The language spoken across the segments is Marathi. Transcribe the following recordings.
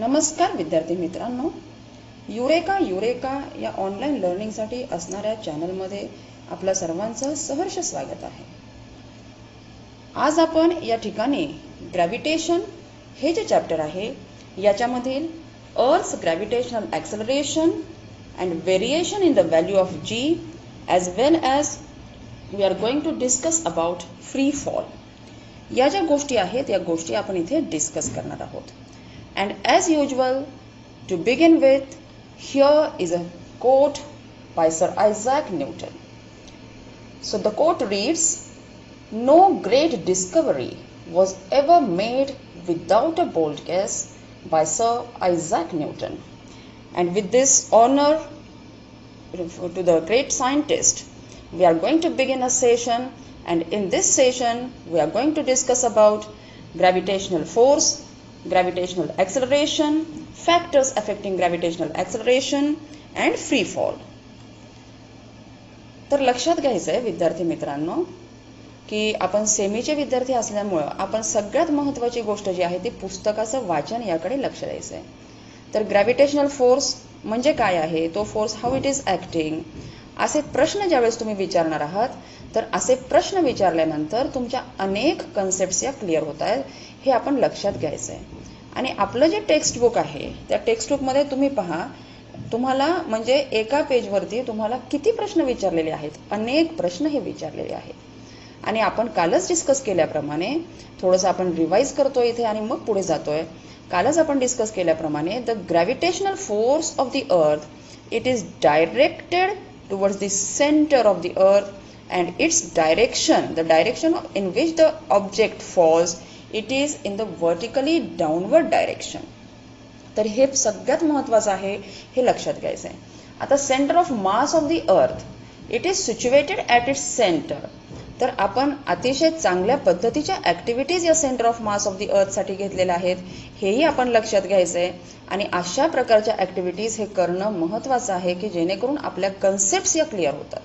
नमस्कार विद्यार्थी मित्रांनो, युरेका या ऑनलाईन लर्निंगसाठी असणाऱ्या चॅनलमध्ये आपल्या सर्वांचं सहर्ष स्वागत आहे. आज आपण या ठिकाणी ग्रॅव्हिटेशन हे जे चॅप्टर आहे याच्यामधील earth gravitational acceleration and variation in the value of g as well as we are going to discuss about free fall या ज्या गोष्टी आहेत या गोष्टी आपण इथे डिस्कस करणार आहोत. And as usual, to begin with, here is a quote by Sir Isaac Newton. So the quote reads, "No great discovery was ever made without a bold guess by Sir Isaac Newton." And with this honor to the great scientist, we are going to begin a session, and in this session we are going to discuss about gravitational force, gravitational acceleration, factors affecting gravitational acceleration and free fall. तर लक्षात घ्यायचं आहे विद्यार्थी मित्रांनो की आपण सेमीचे विद्यार्थी असल्यामुळं आपण सगळ्यात महत्त्वाची गोष्ट जी आहे ती पुस्तकाचं वाचन याकडे लक्ष द्यायचं आहे. तर ग्रॅव्हिटेशनल फोर्स म्हणजे काय आहे, तो force how it is acting, असे प्रश्न ज्यावेळेस तुम्ही विचारणार आहात तर असे प्रश्न विचारल्यानंतर तुमच्या अनेक कन्सेप्ट्स या क्लिअर होत आहेत हे आपण लक्षात घ्यायचं आहे. आणि आपलं जे टेक्स्ट बुक आहे त्या टेक्स्ट बुकमध्ये तुम्ही पहा, तुम्हाला म्हणजे एका पेजवरती तुम्हाला किती प्रश्न विचारलेले आहेत, अनेक प्रश्न हे विचारलेले आहेत. आणि आपण कालच डिस्कस केल्याप्रमाणे थोडंसं आपण रिवाईज करतोय इथे आणि मग पुढे जातोय. कालच आपण डिस्कस केल्याप्रमाणे the gravitational force of the earth it is directed towards the centre of the अर्थ and its direction, the direction in which the object falls, it is in the vertically downward direction. तर हे सगळ्यात महत्त्वाचं आहे, हे लक्षात घ्यायचं आहे. आता centre of mass of the earth it is situated at its centre. तर आपण अतिशय चांगल्या पद्धतीच्या ॲक्टिव्हिटीज या centre of mass of the अर्थसाठी घेतलेल्या आहेत हेही आपण लक्षात घ्यायचं आहे. आणि अशा प्रकारच्या ॲक्टिव्हिटीज हे करणं महत्त्वाचं आहे की जेणेकरून आपल्या कन्सेप्ट्स या क्लिअर होतात.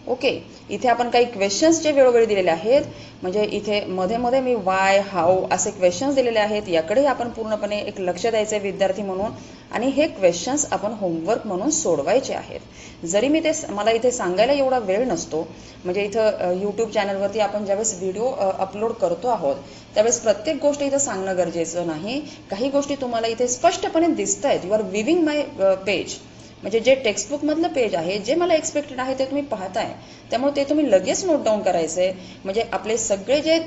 ओके, इथे आपण काही क्वेश्चन्स जे वेळोवेळी दिलेले आहेत, म्हणजे इथे मध्ये मध्ये मी वाय हाऊ असे क्वेश्चन्स दिलेले आहेत, याकडे आपण पूर्णपणे एक लक्ष द्यायचं आहे विद्यार्थी म्हणून. आणि हे क्वेश्चन्स आपण होमवर्क म्हणून सोडवायचे आहेत. जरी मला इथे सांगायला एवढा वेळ नसतो, म्हणजे इथं यूट्यूब चॅनलवरती आपण ज्यावेळेस व्हिडिओ अपलोड करतो आहोत त्यावेळेस प्रत्येक गोष्ट इथं सांगणं गरजेचं नाही. काही गोष्टी तुम्हाला इथे स्पष्टपणे दिसत आहेत. You are viewing my page, म्हणजे जे टेक्स्टबुकमधलं पेज आहे जे मला एक्सपेक्टेड आहे ते तुम्ही पाहताय, त्यामुळे ते तुम्ही लगेच नोट डाऊन करायचे. म्हणजे आपले सगळे जे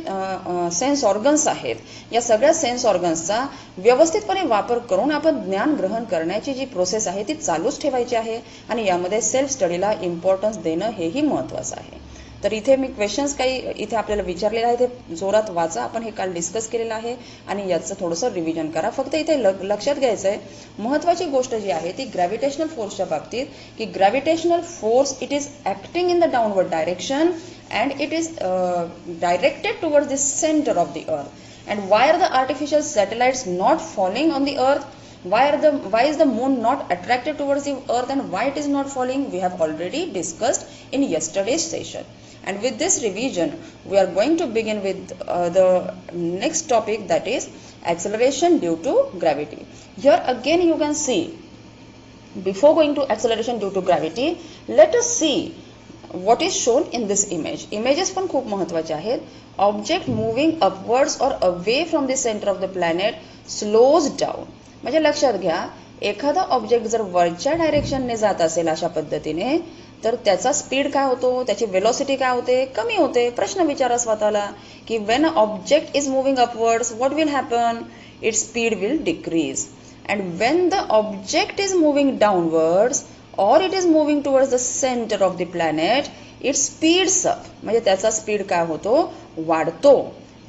सेन्स ऑर्गन्स आहेत या सगळ्या सेन्स ऑर्गन्सचा व्यवस्थितपणे वापर करून आपण ज्ञान ग्रहण करण्याची जी प्रोसेस आहे ती चालूच ठेवायची आहे. आणि यामध्ये सेल्फ स्टडीला इम्पॉर्टन्स देणं हेही महत्त्वाचं आहे. तर इथे मी क्वेश्चन्स काही इथे आपल्याला विचारलेले आहे ते जोरात वाचा. आपण हे काल डिस्कस केलेलं आहे आणि याचं थोडंसं रिव्हिजन करा. फक्त इथे लक्षात घ्यायचं आहे महत्त्वाची गोष्ट जी आहे ती ग्रॅव्हिटेशनल फोर्सच्या बाबतीत की gravitational force it is acting in the downward direction and it is directed towards the centre of the earth. And why are the artificial satellites not falling on the earth? Why is the moon not attracted towards the earth and why it is not falling? We have already discussed in yesterday's session. And with this revision, we are going to begin with the next topic, that is acceleration due to gravity. Here again you can see, before going to acceleration due to gravity, let us see what is shown in this image. Images पण खूप महत्त्वाचे आहेत. Object moving upwards or away from the center of the planet slows down. म्हणजे लक्षात घ्या, एखादा ऑब्जेक्ट जर वरच्या डायरेक्शनने जात असेल अशा पद्धतीने तर त्याचा स्पीड काय होतो, त्याची वेलोसिटी काय होते, कमी होते. प्रश्न विचारा स्वतःला की when a object is moving upwards what will happen? Its speed will decrease. And when the object is moving downwards और it is moving towards the centre of the planet it speeds up. म्हणजे त्याचा स्पीड काय होतो, वाढतो.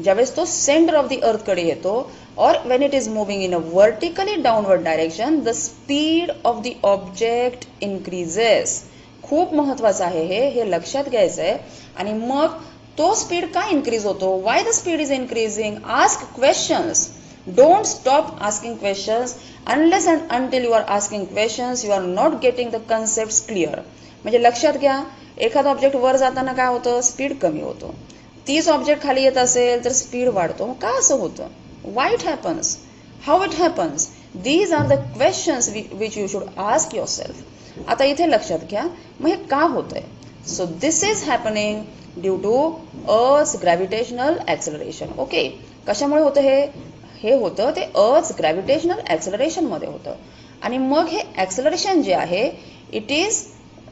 ज्यावेळेस तो सेंटर ऑफ द अर्थकडे येतो or when it is moving in a vertically downward direction the speed of the object increases. खूप महत्त्वाचं आहे हे लक्षात घ्यायचं आहे. आणि मग तो स्पीड का इन्क्रीज होतो, why the speed is increasing? Ask questions. Don't stop asking questions. Unless and until you are asking questions you are not getting the concept clear. म्हणजे लक्षात घ्या, एखादा ऑब्जेक्ट वर जाताना काय होतं, स्पीड कमी होतो. तीच ऑब्जेक्ट खाली येत असेल तर स्पीड वाढतो. का असं होतं? Why it happens? How it happens? These are the questions which you should ask yourself. आता इथे लक्षात घ्या, मग हे का होतंय? So this is happening due to earth's gravitational acceleration. Okay, कशामुळे होतं हे? हे होतं ते अर्थ्स ग्रॅव्हिटेशनल ॲक्सेलरेशनमध्ये होतं. आणि मग हे ॲक्सेलरेशन जे आहे, it is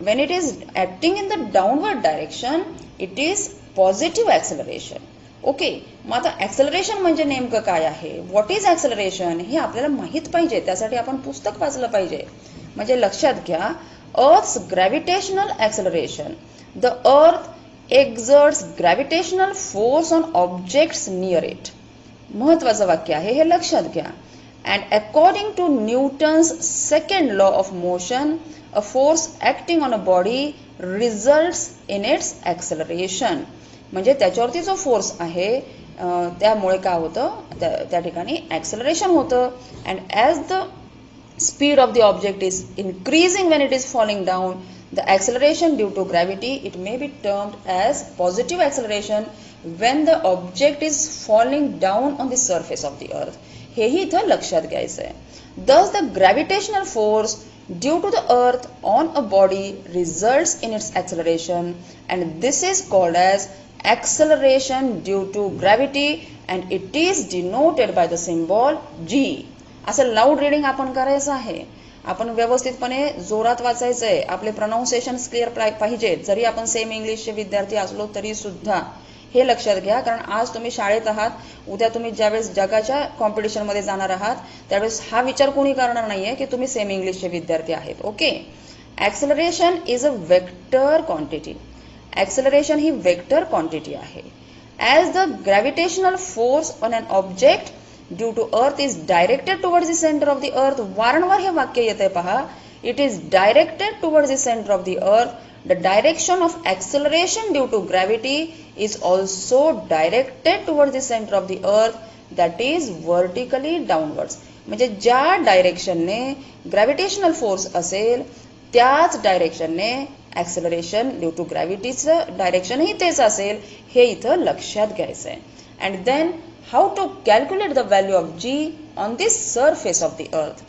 when it is acting in the downward direction, it is positive acceleration. Okay, मग आता ॲक्सेलरेशन म्हणजे नेमकं काय आहे? व्हॉट इज ॲक्सेलरेशन हे आपल्याला माहीत पाहिजे. त्यासाठी आपण पुस्तक वाचलं पाहिजे. म्हणजे लक्षात घ्या, earth's gravitational acceleration, the earth एक्झर्ट्स gravitational force on objects near it. महत्वाचं वाक्य आहे, हे लक्षात घ्या. And according to Newton's second law of motion, a force acting on a body results in its acceleration. म्हणजे त्याच्यावरती जो फोर्स आहे त्यामुळे काय होतं, त्या ठिकाणी ॲक्सेलरेशन होतं. And as the speed of the object is increasing when it is falling down, the acceleration due to gravity it may be termed as positive acceleration when the object is falling down on the surface of the earth. हेही इथं लक्षात घ्यायचं आहे. Thus the gravitational force due to the earth on a body results in its acceleration, and this is called as acceleration due to gravity, and it is denoted by the symbol G. असं लाऊड रीडिंग आपण करायचं आहे. आपण व्यवस्थितपणे जोरात वाचायचं आहे. आपले प्रोनाउन्सिएशन्स क्लिअर पाहिजे. जरी आपण सेम इंग्लिशचे विद्यार्थी असलो तरी सुद्धा हे लक्षात घ्या, कारण आज तुम्ही शाळेत आहात, उद्या तुम्ही ज्यावेळेस जगाच्या कॉम्पिटिशनमध्ये जाणार आहात त्यावेळेस हा विचार कोणी करणार नाहीये की तुम्ही सेम इंग्लिशचे विद्यार्थी आहेत. Okay, acceleration is a vector quantity. Acceleration ही वेक्टर क्वांटिटी आहे. As the gravitational force on an object due to earth is directed towards the centre of the earth. वारंवार हे वाक्य येते पहा, it is directed towards the centre of the earth. The direction of acceleration due to gravity is also directed towards the center of the earth, that is vertically downwards. म्हणजे ज्या डायरेक्शनने ग्रॅव्हिटेशनल फोर्स असेल त्याच डायरेक्शनने ॲक्सेलरेशन ड्यू टू ग्रॅव्हिटीचं डायरेक्शनही तेच असेल, हे इथं लक्षात घ्यायचं आहे. And then how to calculate the value of g on the surface of the earth.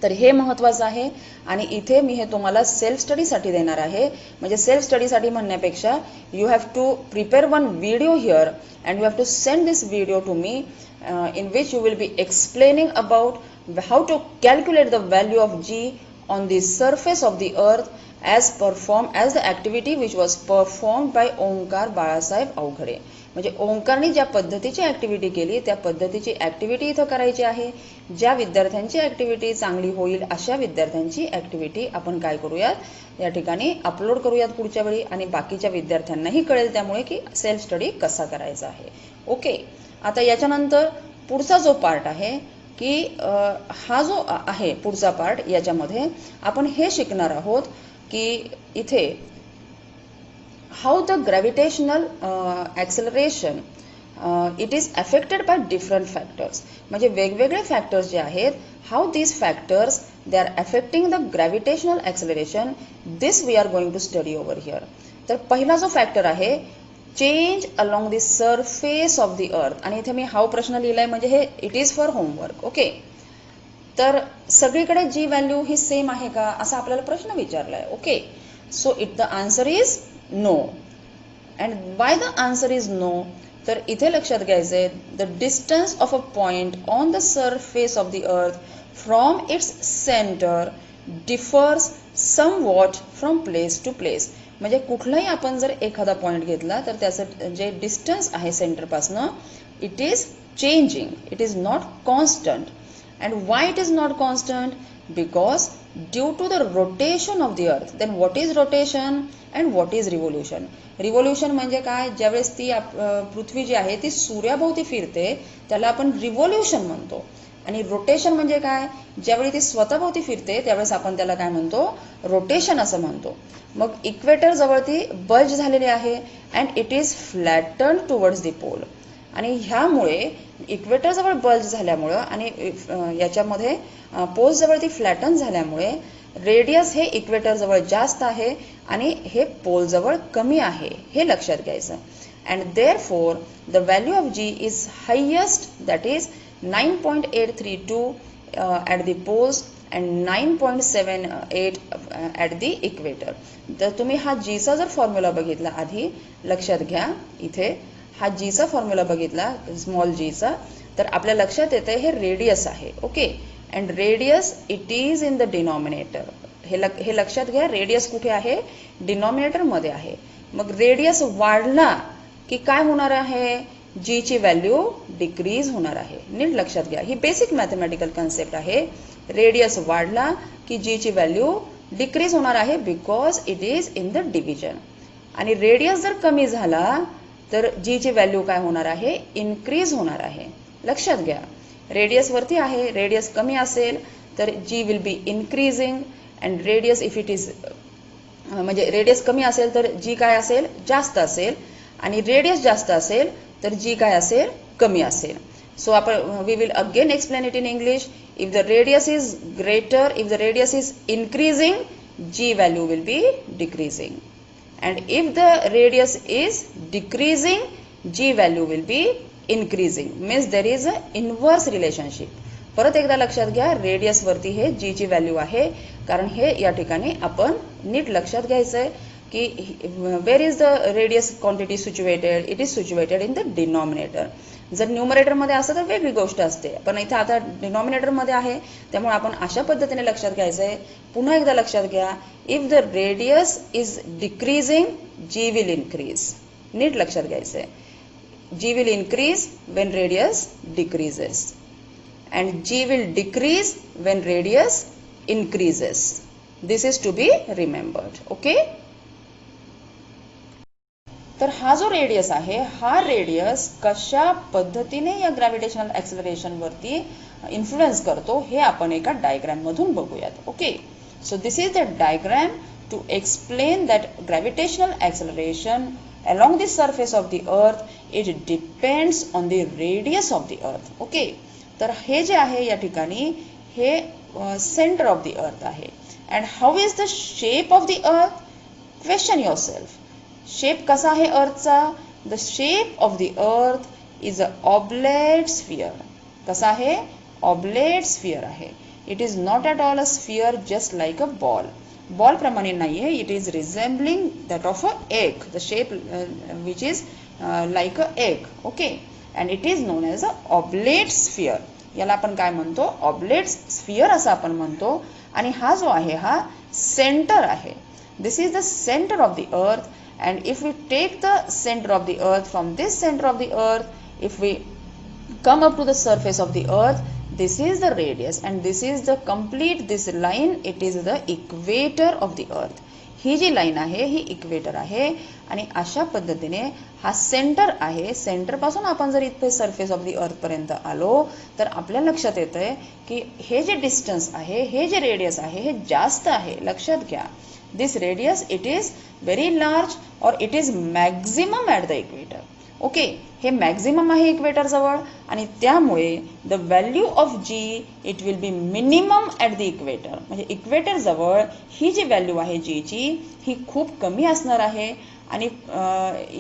तर हे महत्त्वाचं आहे. आणि इथे मी हे तुम्हाला सेल्फ स्टडीसाठी देणार आहे. म्हणजे सेल्फ स्टडीसाठी म्हणण्यापेक्षा you have to prepare one video here and you have to send this video to me in which you will be explaining about how to calculate the value of G on the surface of the earth as the activity which was performed by Omkar Balasaheb Avaghade. म्हणजे ओंकारने ज्या पद्धतीची ॲक्टिव्हिटी केली त्या पद्धतीची ॲक्टिव्हिटी इथं करायची आहे. ज्या विद्यार्थ्यांची ॲक्टिव्हिटी चांगली होईल अशा विद्यार्थ्यांची ॲक्टिव्हिटी आपण काय करूयात, या ठिकाणी अपलोड करूयात पुढच्या वेळी, आणि बाकीच्या विद्यार्थ्यांनाही कळेल त्यामुळे की सेल्फ स्टडी कसा करायचा आहे. ओके, आता याच्यानंतर पुढचा जो पार्ट आहे की हा जो आहे पुढचा पार्ट, याच्यामध्ये आपण हे शिकणार आहोत की इथे how the gravitational acceleration it is affected by different factors. म्हणजे वेगवेगळे फॅक्टर्स जे आहेत, how these factors they are affecting the gravitational acceleration, this we are going to study over here. तर पहिला जो फॅक्टर आहे, change along the surface of the earth, आणि इथे मी हाऊ प्रश्न लिहिलाय म्हणजे हे it is for homework. Okay, तर सगळीकडे जी व्हॅल्यू ही सेम आहे का असा आपल्याला प्रश्न विचारलाय. Okay, so it the answer is no. And why the answer is no, तर इथे लक्षात घ्यायचंय, the distance of a point on the surface of the earth from its centre differs somewhat from place to place. म्हणजे कुठलाही आपण जर एखादा पॉइंट घेतला तर त्याचं जे डिस्टन्स आहे सेंटरपासनं, it is changing, it is not constant. And why it is not constant? Because due to the rotation of the earth. Then what is rotation and what is revolution? Revolution म्हणजे काय? ज्यावेळेस ती पृथ्वी जी आहे ती सूर्याभोवती फिरते त्याला आपण रिव्होल्युशन म्हणतो. आणि रोटेशन म्हणजे काय? ज्यावेळी ती स्वतःभोवती फिरते त्यावेळेस आपण त्याला काय म्हणतो? रोटेशन असं म्हणतो. मग इक्वेटर जवळ ती बल्ज झालेली आहे and it is flatten towards the pole. आणि ह्यामुळे इक्वेटर जवळ बल्ज झाल्यामुळं आणि याच्यामध्ये पोल्स जवळ ती फ्लॅटन झाल्यामुळे रेडियस हे इक्वेटर जवळ जास्त आहे आणि हे पोल जवळ कमी आहे, हे लक्षात घ्यायचं. And therefore the value of g is highest, that is 9.832 at the poles and 9.78 at the equator. तर तुम्ही हा G चा जर फॉर्म्युला बघितला आधी लक्षात घ्या, इथे हा G चा फॉर्म्युला बघितला स्मॉल g चा, तर आपल्या लक्षात येते हे रेडियस आहे. Okay, and radius it is in the denominator. हे लक्षात घ्या, रेडियस कुठे आहे? डिनॉमिनेटर मध्ये आहे. मग रेडियस वाढला की काय होणार आहे? जी ची व्हॅल्यू डिक्रीज होणार आहे. नीट लक्षात घ्या, ही बेसिक मॅथमॅटिकल कन्सेप्ट आहे. रेडियस वाढला की जी ची व्हॅल्यू डिक्रीज होणार आहे because it is in the division. आणि रेडियस जर कमी झाला तर जी ची व्हॅल्यू काय होणार आहे? इन्क्रीज होणार आहे. लक्षात घ्या, रेडियस वरती आहे, रेडियस कमी असेल तर g will be increasing and radius if it is म्हणजे रेडियस कमी असेल तर जी काय असेल? जास्त असेल. आणि रेडियस जास्त असेल तर जी काय असेल? कमी असेल. सो आपण we will again explain it in English. If the radius is greater, if the radius is increasing, g value will be decreasing. And if the radius is decreasing, g value will be increasing. Means there is a inverse relationship. परत एकदा लक्षात घ्या, रेडियस वरती हे जी ची व्हॅल्यू आहे, कारण हे या ठिकाणी आपण नीट लक्षात घ्यायचं आहे की where is the radius quantity situated? It is situated in the denominator. जर न्यूमरेटर मध्ये असतं तर वेगळी गोष्ट असते, पण इथे आता डिनॉमिनेटर मध्ये आहे, त्यामुळे आपण अशा पद्धतीने लक्षात घ्यायचं आहे. पुन्हा एकदा लक्षात घ्या, if the radius is decreasing, g will increase. नीट लक्षात घ्यायचं आहे, g will increase when radius decreases and g will decrease when radius increases. This is to be remembered. Okay. तर हा जो रेडियस आहे, हा रेडियस कशा पद्धतीने या ग्रॅव्हिटेशनल ॲक्सेलरेशन वरती इन्फ्लुएन्स करतो हे आपण एका डायग्राम मधून बघूयात. Okay, so this is the diagram to explain that gravitational acceleration along the surface of the earth, it depends on the radius of the earth. Okay, तर हे जे आहे या ठिकाणी हे सेंटर ऑफ द अर्थ आहे. And how is the shape of the earth? Question yourself, shape कसा आहे अर्थचा? The shape of the earth is a oblate sphere. कसा आहे? ऑब्लेट स्फिअर आहे. It is not at all a sphere just like a ball. Ball प्रमाणे नाही आहे. It is resembling that of a egg, the shape which is like a egg. Okay, and it is known as a oblate sphere. याला आपण काय म्हणतो? ऑब्लेट स्फिअर असं आपण म्हणतो. आणि हा जो आहे हा सेंटर आहे. This is the centre of the earth. And if we take the centre of the earth, from this centre of the earth, if we come up to the surface of the earth, this is the radius and this is the complete, this line, it is the equator of the earth. ही जी लाईन आहे ही इक्वेटर आहे. आणि अशा पद्धतीने हा सेंटर आहे. सेंटर पासून आपण जर इथे सरफेस ऑफ द अर्थ पर्यंत आलो तर आपल्या लक्षात येतंय की हे जे डिस्टन्स आहे, हे जे रेडियस आहे हे जास्त आहे. लक्षात घ्या, this radius it is very large और it is maximum at the equator. Okay, हे मॅक्झिमम आहे इक्वेटर जवळ आणि त्यामुळे the value of g it will be minimum at the equator. म्हणजे इक्वेटर जवळ ही जी व्हॅल्यू आहे जी ची ही खूप कमी असणार आहे. आणि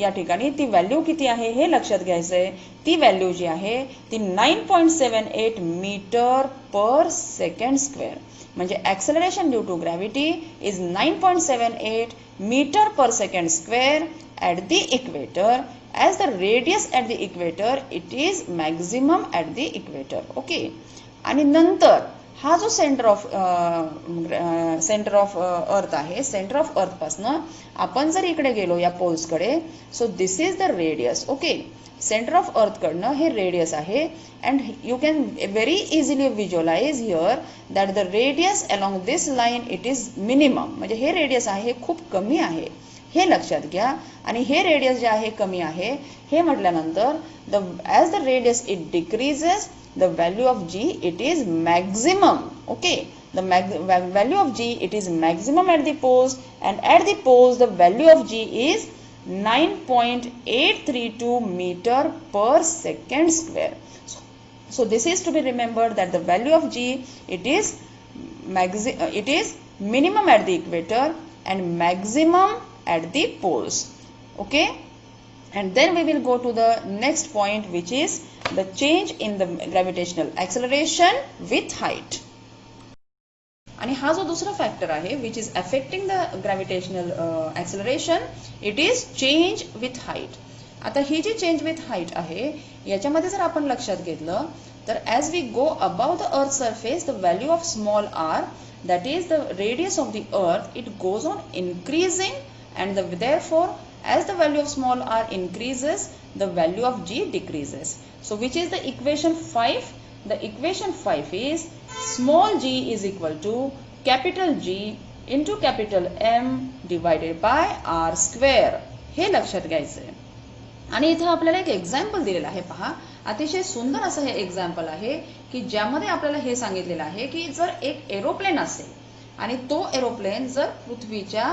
या ठिकाणी ती व्हॅल्यू किती आहे हे लक्षात घ्यायचं आहे. ती व्हॅल्यू जी आहे ती 9.78 मीटर पर सेकंड स्क्वेअर. म्हणजे acceleration due to gravity is 9.78 metre per second square at the equator. As the radius at the equator, it is maximum at the equator. Okay. आणि नंतर हा जो सेंटर ऑफ अर्थ आहे, सेंटर ऑफ अर्थ पासनं आपण जर इकडे गेलो या पोल्सकडे, so this is the radius. Okay, centre of earth कडनं हे रेडियस आहे. And you can very easily visualise here that the radius along this line it is minimum. म्हणजे हे रेडियस आहे हे खूप कमी आहे, हे लक्षात घ्या. आणि हे रेडियस जे आहे कमी आहे हे म्हटल्यानंतर as the radius it decreases the value of g it is maximum. Okay, the value of g it is maximum at the poles and at the poles the value of g is 9.832 meter per second square. So this is to be remembered that the value of G it is minimum at the equator and maximum at the poles. Okay, and then we will go to the next point, which is the change in the gravitational acceleration with height. आणि हा जो दुसरा फॅक्टर आहे which is affecting the gravitational acceleration, it is change with height. आता ही जी चेंज विथ हाईट आहे याच्यामध्ये जर आपण लक्षात घेतलं तर as we go above the earth surface the value of small r, that is the radius of the earth, it goes on increasing, and therefore as the value of small r increases the value of g decreases. So which is the equation 5? The equation 5 is small g is equal to capital G into capital M divided by r square. हे लक्षात घ्यायचं आहे. आणि इथे आपल्याला एक एक्झाम्पल दिलेलं आहे पहा, अतिशय सुंदर असं हे एक्झाम्पल आहे की ज्यामध्ये आपल्याला हे सांगितलेलं आहे की जर एक एरोप्लेन असेल आणि तो एरोप्लेन जर पृथ्वीच्या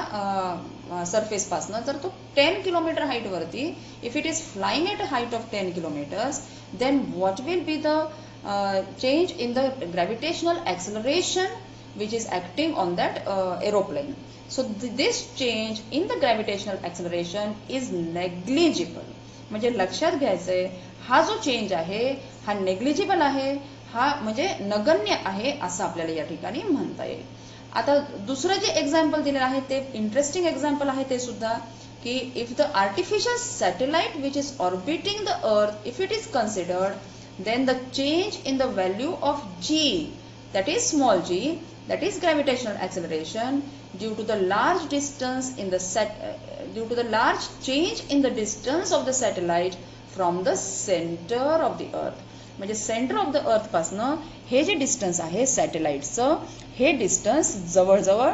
सरफेसपासनं जर तो 10 किलोमीटर हाईटवरती, if it is flying at a height of 10 kilometres, then what will be the change in the gravitational acceleration which is acting on that aeroplane. So this change in the gravitational acceleration is negligible. म्हणजे लक्षात घ्यायचंय हा जो चेंज आहे हा नेग्लिजिबल आहे, हा म्हणजे नगण्य आहे असं आपल्याला या ठिकाणी म्हणता येईल. आता दुसरं जे एक्झाम्पल दिलेलं आहे ते इंटरेस्टिंग एक्झाम्पल आहे ते सुद्धा, की if the artificial satellite which is orbiting the earth, if it is considered, then the change in the value of g, that is small g, that is gravitational acceleration, due to the large distance in the due to the large change in the distance of the satellite from the center of the earth. म्हणजे सेंटर ऑफ द अर्थ पासनं हे जे डिस्टन्स आहे सॅटेलाइटचं, हे डिस्टन्स जवळजवळ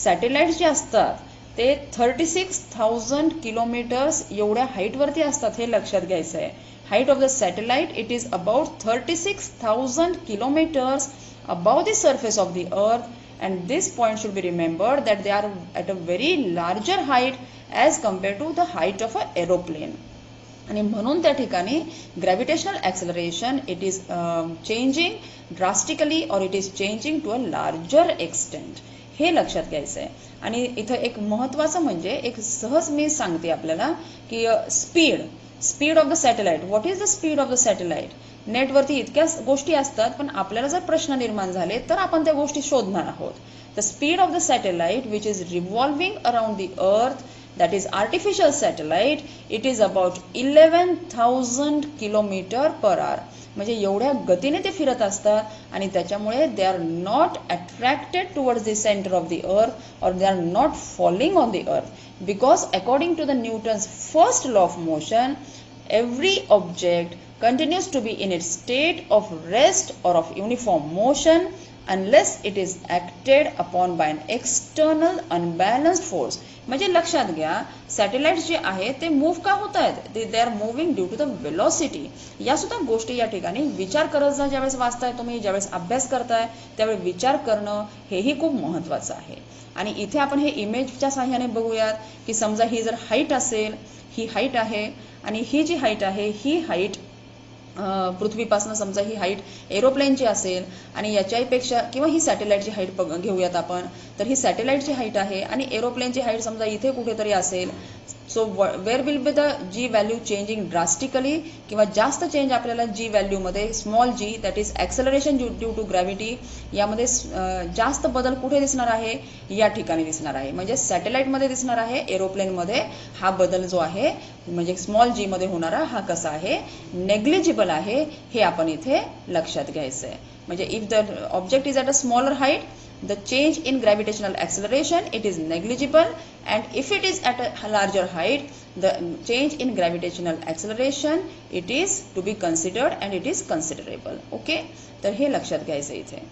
सॅटेलाइट जे असतात ते 36,000 किलोमीटर्स एवढ्या हाईटवरती असतात, हे लक्षात घ्यायचं आहे. height of the satellite, it is about 36,000 kilometers above the surface of the earth, and this point should be remembered that they are at a very larger height as compared to the height of an aeroplane. आणि म्हणून त्या ठिकाणी gravitational acceleration it is changing drastically और it is changing to a larger extent, हे लक्षात घ्यायचं आहे. आणि इथं एक महत्त्वाचं म्हणजे एक सहज मी सांगते आपल्याला की speed of the satellite. What is the speed of the satellite? नेटवरती इतक्या गोष्टी असतात, पण आपल्याला जर प्रश्न निर्माण झाले तर आपण त्या गोष्टी शोधणार आहोत. The speed of the satellite which is revolving around the earth, that is artificial satellite, it is about 11,000 kilometre per hour. म्हणजे एवढ्या गतीने ते फिरत असतात आणि त्याच्यामुळे they are not attracted towards the centre of the earth और they are not falling on the earth, because according to the Newton's first law of motion, every object continues to be in its state of rest or of uniform motion unless it is acted upon by an external unbalanced force. म्हणजे लक्षात घ्या, सॅटेलाइट जे आहे ते मूव्ह का होत आहेत, they are moving due to the velocity. या सुद्धा गोष्टी या ठिकाणी विचार करत जा. ज्यावेळेस वाचताय तुम्ही, ज्यावेळेस अभ्यास करताय, त्यावेळी विचार करणं हेही खूप महत्त्वाचं आहे. आणि इथे आपण हे इमेजच्या साहाय्याने बघूयात की समजा ही जर हाईट असेल, ही हाईट आहे आणि ही जी हाईट आहे ही हाईट पृथ्वीपासून समजा ही हाईट एरोप्लेनची असेल आणि याच्यापेक्षा किंवा ही सॅटेलाइटची हाईट घेऊयात आपण, तर ही सॅटेलाइटची हाईट आहे आणि एरोप्लेनची हाईट समजा इथे कुठेतरी असेल. So where will be the g value changing drastically, किंवा जास्त चेंज आपल्याला जी व्हॅल्यूमध्ये small g that is acceleration due to gravity, यामध्ये जास्त बदल कुठे दिसणार आहे, या ठिकाणी दिसणार आहे. म्हणजे सॅटेलाइटमध्ये दिसणार आहे, एरोप्लेनमध्ये हा बदल जो आहे म्हणजे स्मॉल जी मध्ये होणारा हा कसा आहे, नेग्लिजिबल आहे, हे आपण इथे लक्षात घ्यायचं आहे. म्हणजे if the object is at a smaller height, the change in gravitational acceleration it is negligible, and if it is at a larger height, the change in gravitational acceleration it is to be considered and it is considerable. Okay, तर हे लक्षात घ्यायचं इथे.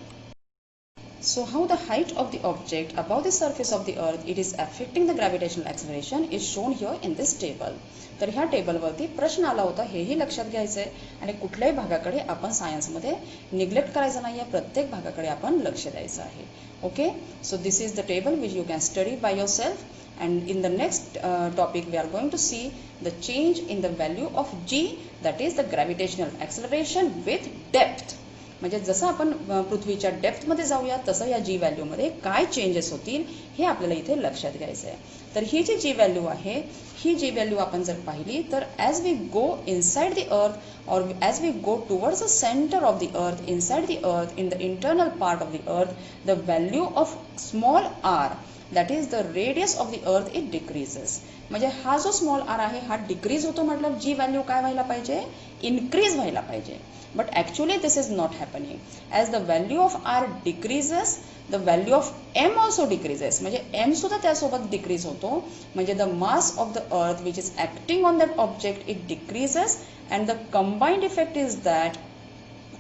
So how the height of the object above the surface of the earth it is affecting the gravitational acceleration is shown here in this table. तर ह्या टेबलवरती प्रश्न आला होता, हेही लक्षात घ्यायचं आहे. आणि कुठल्याही भागाकडे आपण सायन्समध्ये निग्लेक्ट करायचं नाही आहे, प्रत्येक भागाकडे आपण लक्ष द्यायचं आहे. Okay, so this is the table which you can study by your self. And in the next topic we are going to see the change in the value of g, that is the gravitational acceleration with depth. म्हणजे जसं आपण पृथ्वीच्या डेप्थमध्ये जाऊया तसं या जी व्हॅल्यूमध्ये काय चेंजेस होतील हे आपल्याला इथे लक्षात घ्यायचं आहे. तर ही जी जी व्हॅल्यू आहे, ही जी व्हॅल्यू आपण जर पाहिली तर as we go inside the earth or as we go towards the centre of the earth, inside the earth, in the internal part of the earth, the value of small r, that is the radius of the earth, it decreases. म्हणजे हा जो स्मॉल आर आहे हा डिक्रीज होतो म्हटलं जी व्हॅल्यू काय व्हायला पाहिजे, इन्क्रीज व्हायला पाहिजे. But actually this is not happening. As the value of r decreases, the value of m also decreases. म्हणजे एम सुद्धा त्यासोबत डिक्रीज होतो. म्हणजे the mass of the earth which is acting on that object it decreases and the combined effect is that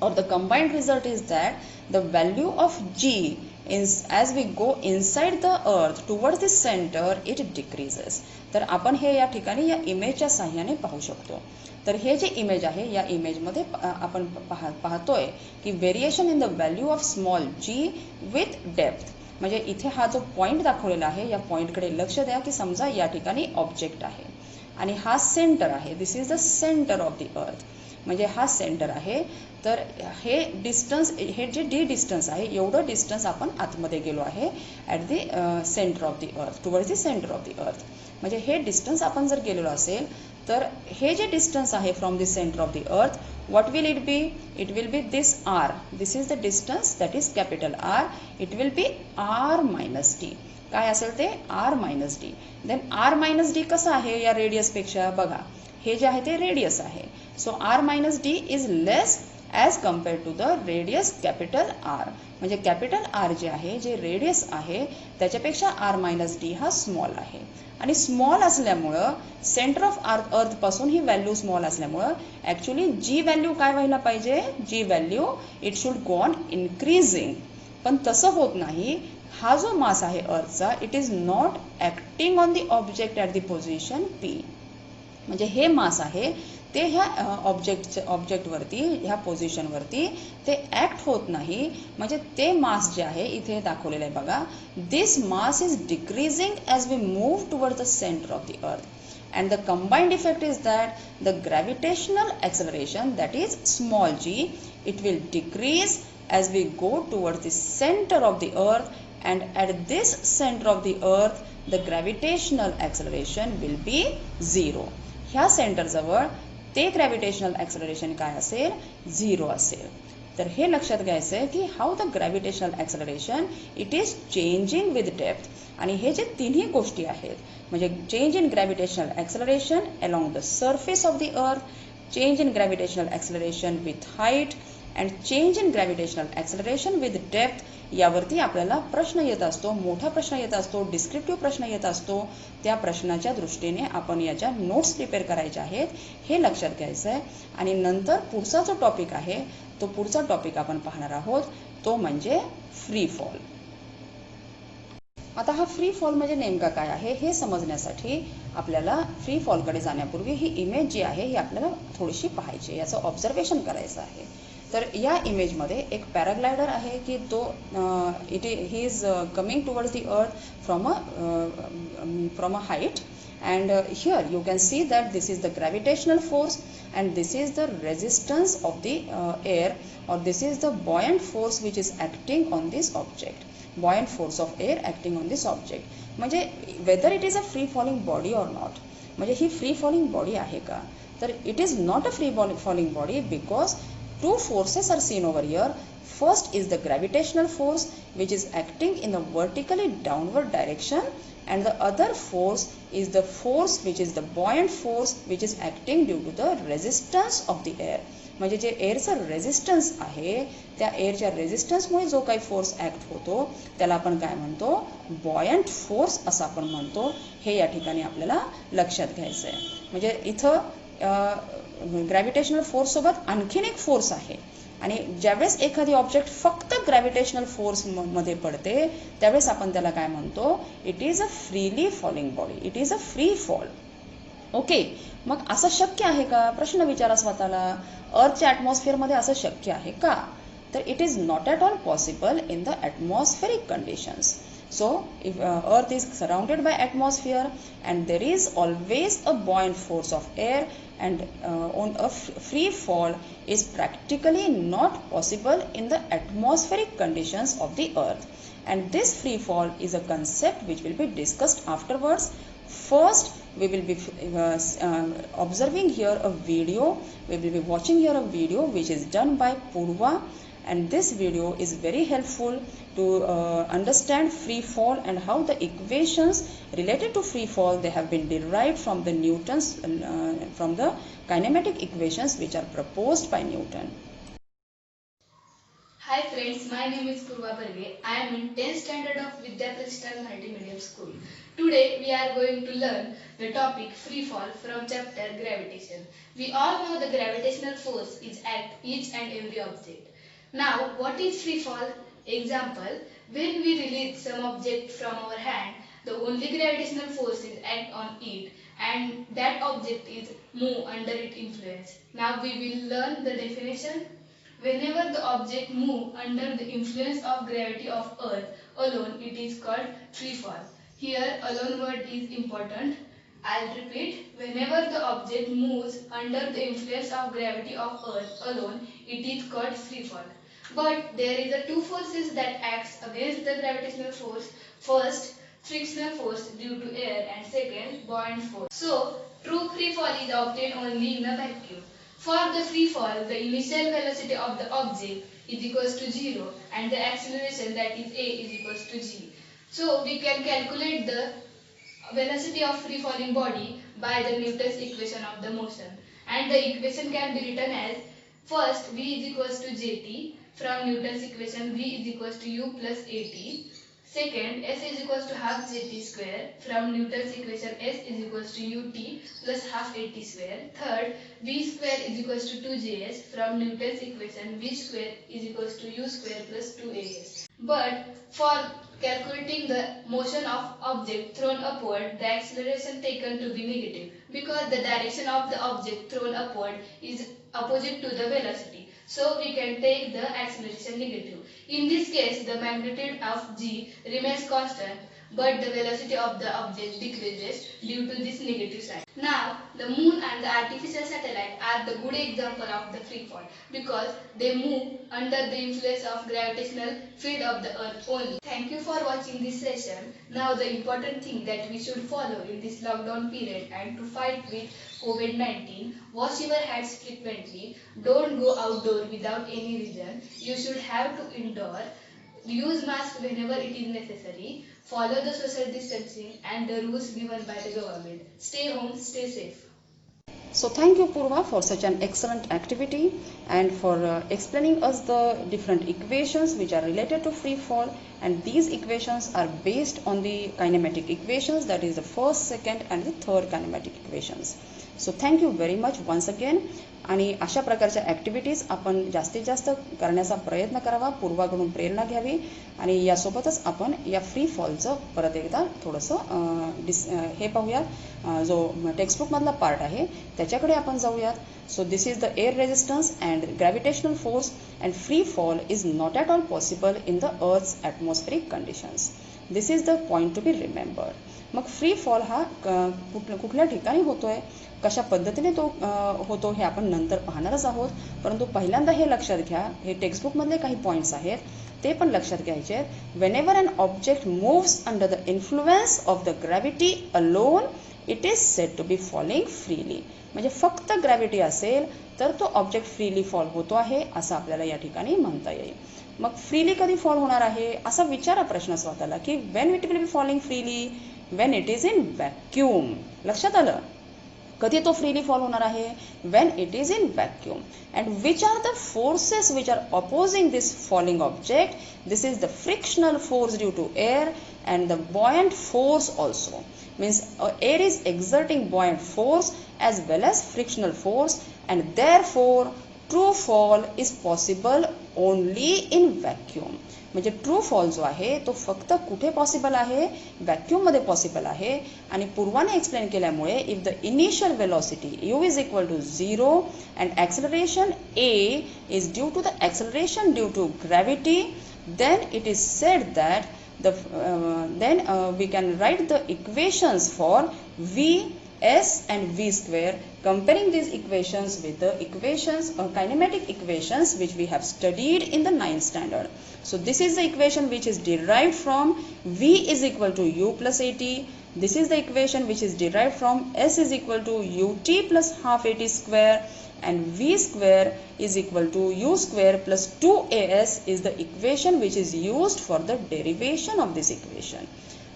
or the combined result is that the value of G as we go inside the earth towards the center it decreases. तर आपण हे या ठिकाणी या इमेजच्या साहाय्याने पाहू शकतो. तर हे जे इमेज आहे या इमेजमध्ये आपण पाहतोय की variation in the value of small g with depth. म्हणजे इथे हा जो पॉईंट दाखवलेला आहे या पॉईंटकडे लक्ष द्या की समजा या ठिकाणी ऑब्जेक्ट आहे आणि हा सेंटर आहे. This is the centre of the earth. म्हणजे हा सेंटर आहे. तर हे डिस्टन्स, हे जे डी डिस्टन्स आहे एवढं डिस्टन्स आपण आतमध्ये गेलो आहे at the centre of the अर्थ, towards the centre of the earth. म्हणजे हे डिस्टन्स आपण जर गेलेलो असेल तर हे जे डिस्टन्स आहे from the centre of the अर्थ, what will it be? It will be this r. This is the distance, that is capital R. It will be r minus d. काय असेल ते r minus d. Then r minus d कसं आहे या रेडियसपेक्षा? बघा हे जे आहे ते रेडियस आहे. So r minus d is less as compared to the radius capital R. म्हणजे कॅपिटल R जे आहे, जे रेडियस आहे त्याच्यापेक्षा r minus d हा स्मॉल आहे. आणि स्मॉल असल्यामुळं सेंटर ऑफ अर्थ पासून ही व्हॅल्यू स्मॉल असल्यामुळं ॲक्च्युली जी व्हॅल्यू काय व्हायला पाहिजे, जी value it should go on increasing. पण तसं होत नाही. हा जो मास आहे अर्थचा it is not acting on the object at the position P. म्हणजे हे मास आहे ते ह्या ऑब्जेक्टवरती, ह्या पोझिशनवरती ते ॲक्ट होत नाही. म्हणजे ते मास जे आहे इथे दाखवलेलं आहे बघा, this mass is decreasing as we move toward the centre of the earth. And the combined effect is that the gravitational acceleration, that is small g, it will decrease as we go toward the centre of the earth. And at this centre of the earth the gravitational acceleration will be 0. ह्या सेंटरजवळ ते ग्रॅव्हिटेशनल ॲक्सेलरेशन काय असेल, 0 असेल. तर हे लक्षात घ्यायचं आहे की how the gravitational acceleration it is changing with depth. आणि हे जे तिन्ही गोष्टी आहेत म्हणजे change in gravitational acceleration along the surface of the अर्थ, change in gravitational acceleration with height and change in gravitational acceleration with depth, यावरती आपल्याला प्रश्न येत असतो, मोठा प्रश्न येत असतो, डिस्क्रिप्टिव्ह प्रश्न येत असतो. त्या प्रश्नाच्या दृष्टीने आपण याच्या नोट्स प्रिपेअर करायच्या आहेत हे लक्षात घ्यायचं आहे. आणि नंतर पुढचा जो टॉपिक आहे तो पुढचा टॉपिक आपण पाहणार आहोत तो म्हणजे फ्री फॉल. आता हा फ्री फॉल म्हणजे नेमका काय आहे हे समजण्यासाठी आपल्याला फ्री फॉलकडे जाण्यापूर्वी ही इमेज जी आहे ही आपल्याला थोडीशी पाहायची, याचं ऑब्झर्वेशन करायचं आहे. तर या इमेजमध्ये एक पॅराग्लायडर आहे की तो he is coming towards the earth from a height. And here you can see that this is the gravitational force and this is the resistance of the air, or this is the buoyant force which is acting on this object. Buoyant force of air acting on this object. म्हणजे whether it is a free falling body or not. म्हणजे ही free falling body आहे का? तर it is not a free falling body because two forces are seen over here. First is the gravitational force which is acting in the vertically downward direction, and the other force is the force which is the buoyant force which is acting due to the resistance of the air. म्हणजे जे एअरचा रेझिस्टन्स आहे त्या एअरच्या रेझिस्टन्समुळे जो काही फोर्स ॲक्ट होतो त्याला आपण काय म्हणतो, बॉयंट फोर्स असं आपण म्हणतो. हे या ठिकाणी आपल्याला लक्षात घ्यायचं आहे. म्हणजे इथं ग्रॅव्हिटेशनल फोर्ससोबत आणखीन एक फोर्स आहे आणि ज्यावेळेस एखादी ऑब्जेक्ट फक्त ग्रॅव्हिटेशनल फोर्समध्ये पडते त्यावेळेस आपण त्याला काय म्हणतो, it is a freely falling body, it is a free fall. Okay, मग असं शक्य आहे का? प्रश्न विचारा स्वतःला, अर्थच्या ॲटमॉस्फिअरमध्ये असं शक्य आहे का? तर it is not at all possible in the atmospheric conditions. So if Earth is surrounded by atmosphere and there is always a buoyant force of air, and on a free fall is practically not possible in the atmospheric conditions of the Earth. And this free fall is a concept which will be discussed afterwards. First, we will be observing here a video. We will be watching here a video which is done by Purva, and this video is very helpful to understand free fall and how the equations related to free fall, they have been derived from the Newton's from the kinematic equations which are proposed by Newton. Hi friends, my name is Purva Barge. I am in 10th standard of Vidya Pratishthan Multimedium School. Today we are going to learn the topic free fall from chapter gravitation. We all know the gravitational force is at each and every object. Now what is free fall? Example, when we release some object from our hand, the only gravitational force is act on it and that object is move under its influence. Now we will learn the definition. Whenever the object moves under the influence of gravity of Earth alone, it is called free fall. Here, alone word is important. I'll repeat. Whenever the object moves under the influence of gravity of Earth alone, it is called free fall. But there is a two forces that acts against the gravitational force. First, frictional force due to air, and second, buoyant force. So, true free fall is obtained only in a vacuum. For the free fall, the initial velocity of the object is equals to 0 and the acceleration, that is a, is equals to g. So we can calculate the velocity of free falling body by the Newton's equation of the motion, and the equation can be written as first v is equals to jt, from Newton's equation v is equals to u plus at. Second, s is equals to half gt square, from Newton's equation s is equals to ut plus half at square. Third, v square is equals to 2js, from Newton's equation v square is equals to u square plus 2as. But for calculating the motion of object thrown upward, the acceleration taken to be negative, because the direction of the object thrown upward is opposite to the velocity. So we can take the acceleration negative. In this case, the magnitude of g remains constant, but the velocity of the object decreases due to this negative sign. Now, the moon and the artificial satellite are the good example of the free fall, because they move under the influence of gravitational field of the earth only. Thank you for watching this session. Now the important thing that we should follow in this lockdown period and to fight with COVID-19, wash your hands frequently, don't go outdoor without any reason, you should have to indoor, use mask whenever it is necessary, follow the social distancing and the rules given by the government. Stay home, stay safe. So thank you Purva for such an excellent activity and for explaining us the different equations which are related to free fall, and these equations are based on the kinematic equations, that is the first, second and the third kinematic equations. So thank you very much once again. आणि अशा प्रकारच्या ॲक्टिव्हिटीज आपण जास्तीत जास्त करण्याचा प्रयत्न करावा, पूर्वाकडून प्रेरणा घ्यावी आणि यासोबतच आपण या फ्री फॉलचं परत एकदा थोडंसं हे पाहूयात, जो टेक्स्टबुकमधला पार्ट आहे त्याच्याकडे आपण जाऊयात. So this is the air resistance and gravitational force and free fall is not at all possible in the earth's atmospheric conditions. This is the point to be remembered. मग फ्री फॉल हा कुठल्या ठिकाणी होतोय, कशा पद्धतीने तो होतो हे आपण नंतर पाहणारच आहोत, परंतु पहिल्यांदा हे लक्षात घ्या, हे टेक्स्टबुकमधले काही पॉईंट्स आहेत ते पण लक्षात घ्यायचे आहेत. Whenever an object moves under the influence of the gravity alone it is said to be falling freely. म्हणजे फक्त ग्रॅव्हिटी असेल तर तो ऑब्जेक्ट फ्रीली फॉल होतो आहे असं आपल्याला या ठिकाणी म्हणता येईल. मग फ्रीली कधी फॉल होणार आहे असा विचारा प्रश्न स्वतःला की when it will be falling freely, when it is in vacuum. लक्षात आलं, कधी तो फ्रीली फॉल होणार आहे, when it is in vacuum. And which are the forces which are opposing this falling object. This is the frictional force due to air and the buoyant force also. Means air is exerting buoyant force as well as frictional force, and therefore true fall is possible only in vacuum. म्हणजे ट्रू फॉल जो आहे तो फक्त कुठे पॉसिबल आहे, व्हॅक्यूममध्ये पॉसिबल आहे. आणि पूर्वाने एक्सप्लेन केल्यामुळे if the initial velocity u is equal to 0 and acceleration a is due to the acceleration due to gravity, then it is said that then we can write the equations for V, S and V square, comparing these equations with the equations kinematic equations which we have studied in the 9th standard. So this is the equation which is derived from V is equal to U plus AT. This is the equation which is derived from S is equal to UT plus half AT square, and V square is equal to U square plus 2AS is the equation which is used for the derivation of this equation.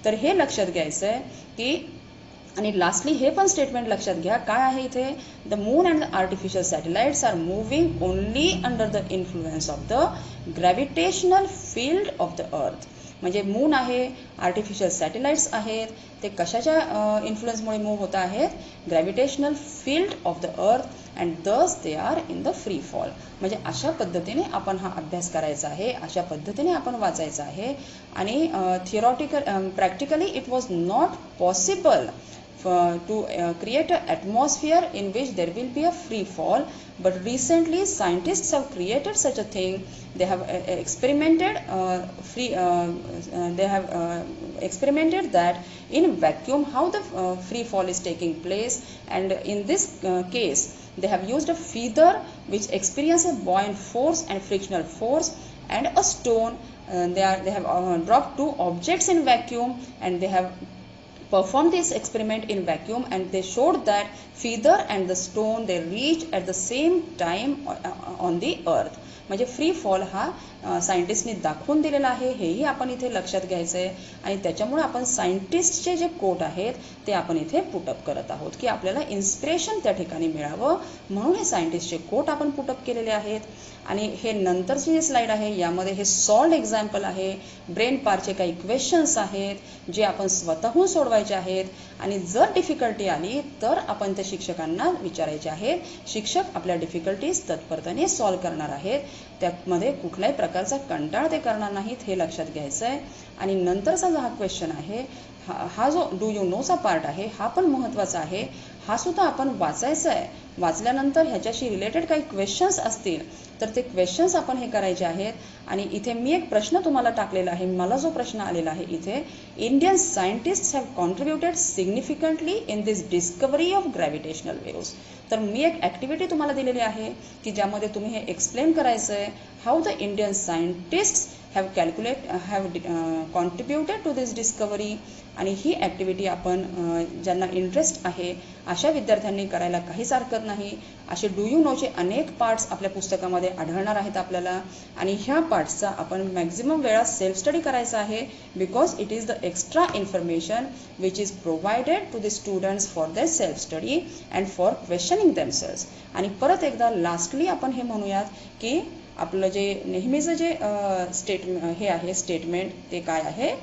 तर हे लक्षात घ्यायचं आहे की, आणि लास्टली हे पण स्टेटमेंट लक्षात घ्या काय आहे इथे, the moon and the artificial satellites are moving only under the influence of the gravitational field of the earth. म्हणजे मून आहे, आर्टिफिशियल सॅटेलाइट्स आहेत, ते कशाच्या इन्फ्लुएन्समुळे मूव्ह होत आहेत, gravitational field of the earth, and दस they are in the free fall. म्हणजे अशा पद्धतीने आपण हा अभ्यास करायचा आहे, अशा पद्धतीने आपण वाचायचा आहे. आणि practically it was not possible to create an atmosphere in which there will be a free fall, but recently scientists have created such a thing. They have experimented that in vacuum how the free fall is taking place, and in this case they have used a feather which experiences buoyant force and frictional force, and a stone. They have dropped two objects in vacuum, and they have performed this experiment in vacuum, and they showed that feather and the stone they reached at the same time on the earth. म्हणजे फ्री फॉल हा सायंटिस्टने दाखवून दिलेला आहे, हेही आपण इथे लक्षात घ्यायचं आहे. आणि त्याच्यामुळे आपण सायंटिस्टचे जे कोट आहेत ते आपण इथे पुटअप करत आहोत की आपल्याला इन्स्पिरेशन त्या ठिकाणी मिळावं म्हणून हे सायंटिस्टचे कोट आपण पुटअप केलेले आहेत. आणि हे नंतरची जी स्लाइड आहे यामध्ये हे सॉल्ड एक्झाम्पल आहे, ब्रेन पारचे काही क्वेश्चन्स आहेत जे आपण स्वतःहून सोडवायचे आहेत. आणि जर डिफिकल्टी आली तर आपण त्या शिक्षकांना विचारायचे आहेत. शिक्षक आपल्या डिफिकल्टीज तत्परतेने सॉल्व्ह करणार आहेत, त्यामध्ये कुठल्याही प्रकारचा कंटाळा ते करणार नाहीत, हे लक्षात घ्यायचं आहे. आणि नंतरचा जो हा क्वेश्चन आहे, हा जो डू यू नोचा पार्ट आहे हा पण महत्त्वाचा आहे. हा सुद्धा आपण वाचायचा आहे. वाचल्यानंतर ह्याच्याशी रिलेटेड काही क्वेश्चन्स असतील तर ते क्वेश्चन्स आपण हे करायचे आहेत. आणि इथे मी एक प्रश्न तुम्हाला टाकलेला आहे, मला जो प्रश्न आलेला आहे इथे, Indian scientists have contributed significantly in this discovery of gravitational waves. तर मी एक ॲक्टिव्हिटी तुम्हाला दिलेली आहे की ज्यामध्ये तुम्ही हे एक्सप्लेन करायचं आहे, how the Indian scientists have contributed to this discovery. आणि ही ॲक्टिव्हिटी आपण ज्यांना इंटरेस्ट आहे अशा विद्यार्थ्यांनी करायला काहीच हरकत नाही. असे डू यू नोचे अनेक पार्ट्स आपल्या पुस्तकामध्ये आढळणार आहेत आपल्याला, आणि ह्या पार्ट्सचा आपण मॅक्झिमम वेळा सेल्फ स्टडी करायचा आहे, because it is the extra information which is provided to the students for their self study and for questioning themselves. आणि परत एकदा लास्टली आपण हे म्हणूयात की आपलं जे नेहमीचं जे हे आहे स्टेटमेंट ते काय आहे,